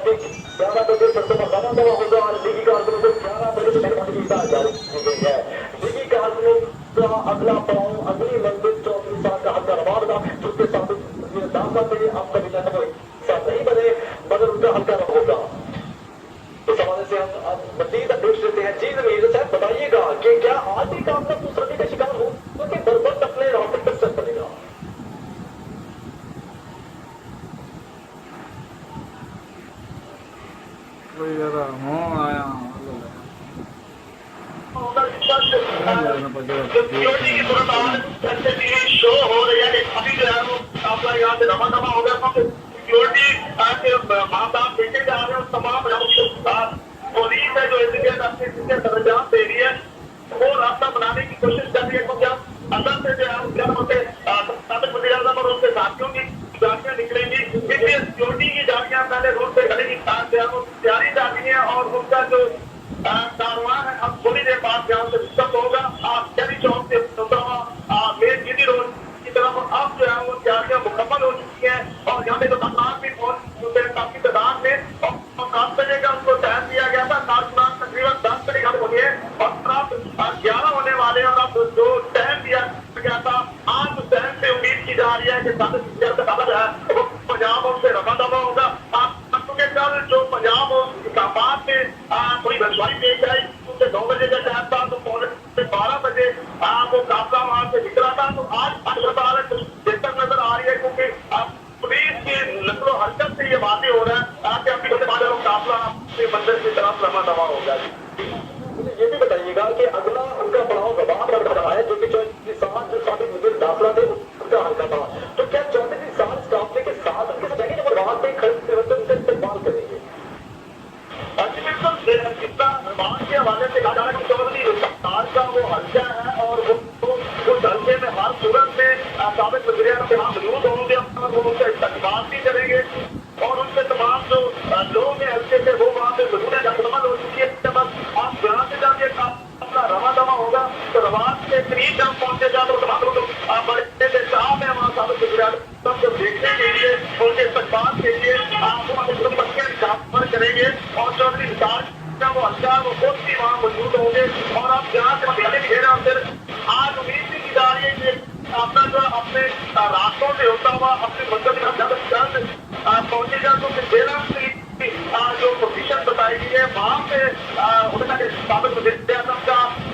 कि 11 बजे सबसे रवाना दवा होगा और निजी कारखानों को 11 बजे से अनुमति जारी की गई है। निजी कारखानों का अगला पड़ाव अगली मंजिल 34 साल का हल्का रवाना जिसके साथ दाखिला से अब तक साथ नहीं बने मगर उनका हल्का होगा। इस हवाले से हम अब मजीद अपडेट लेते हैं। जी जमीर साहब बताइएगा कि क्या आज भी काम का दूसरे का शिकार हो तो कि बर्बत अपने रास्ते पर चल पड़ेगा। शो हो रही है अभी जो है वो आपका यहाँ से रमा दमा हो गया सिक्योरिटी माँ बाप देखे जा रहे हैं तमाम पुलिस है जो अपने सरंजाम दे रही है वो रास्ता बनाने की कोशिश कर रही है क्योंकि आप अंदर से जो है क्या बोलते और उनके साथियों की गाड़ियां निकलेंगी इसलिए सिक्योरिटी की गाड़ियां पहले रोड पे खड़ेगी तैयारी जाती है और उनका जो कारवां है अब थोड़ी देर बाद यहाँ से डिस्टर्ब होगा चौरी चौक से मेन जीटी रोड की तरफ अब जो है वो तैयारियां मुकम्मल हो चुकी है और यहाँ पे जो कारखान भी पहुंच चुके हैं काफी तादाद में और 7 बजे का उनको टाइम दिया गया था कारखान तकरीबन 10 बजे का होनी है और अब 11 होने वाले हैं और अब जो टाइम दिया गया था आज उस टाइम पे उम्मीद की जा रही है कि वो पंजाब से रफा दफा होगा क्योंकि कल जो पंजाब इस्लामाबाद में थोड़ी रसवाई पेश आई क्योंकि 9 बजे का टाइम था तो 12 बजे वो काफिला वहां से निकला था तो आज बेहतर नजर आ रही है क्योंकि पुलिस की नकलो हरकत से ये बातें हो रहा है कि अभी काफिला मंदिर की तरफ रवा दवा होगा। ये भी बताइएगा कि अगला उनका पड़ाव गवाह लग रहा है जो कि 34 साल जो साबित मुझे दाखिला थे उनका हल्का था तो क्या 34 साल काफले के साथ किस जगह जब वहां पे खड़े उनसे इस्तेमाल करेंगे। बात के हवाले से कहा जा रहा है कि 34 साल का वो हल्का है और वो उस हल्के में हर सूरत में साबित वज़ीर के यहाँ मौजूद होंगे वो उनसे इस्तेमाल भी करेंगे और उनके तमाम जो लोग हैं हल्के से वो वहाँ पे मौजूद है मुकम्मल हो चुकी है बस आप यहाँ से जब ये अपना रवा दवा होगा तो रवाज के करीब जब पहुंचे जा तो तमाम लोग बड़े साहब है वहाँ साबित वज़ीर सबको देखने के लिए उनके इस्तेमाल के लिए वो पर करेंगे और चौधरी विकास का वो हल्का वो खुद भी वहाँ मौजूद होंगे और आप जहाँ से मसाले भी घेरे फिर आज उम्मीद भी की जा रही है कि अपना जो अपने रास्तों से होता हुआ अपने मंदिर में जल्द पहुंचेगा तो फिर जो पोजीशन बताई गई है वहाँ पे उनका साबित